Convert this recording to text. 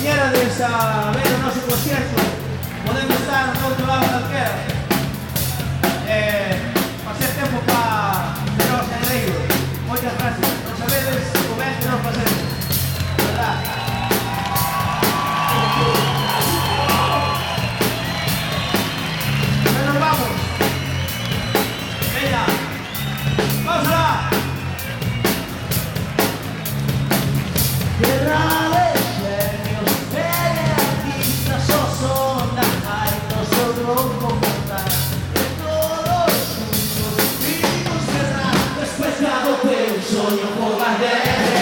viñerades a ver o noso concerto, podemos estar no outro lado calquera. Pasar tempo para os negreiros. Moitas gracias. Non sabedes o ben que nos pasemos. Verdad? Pero nos vamos. Venga. Vamos lá. Terra de xenios, artistas, só son da gaita, só tronco montar. E todos xuntos, vivimos cerrar, despechado pelo soño por la guerra.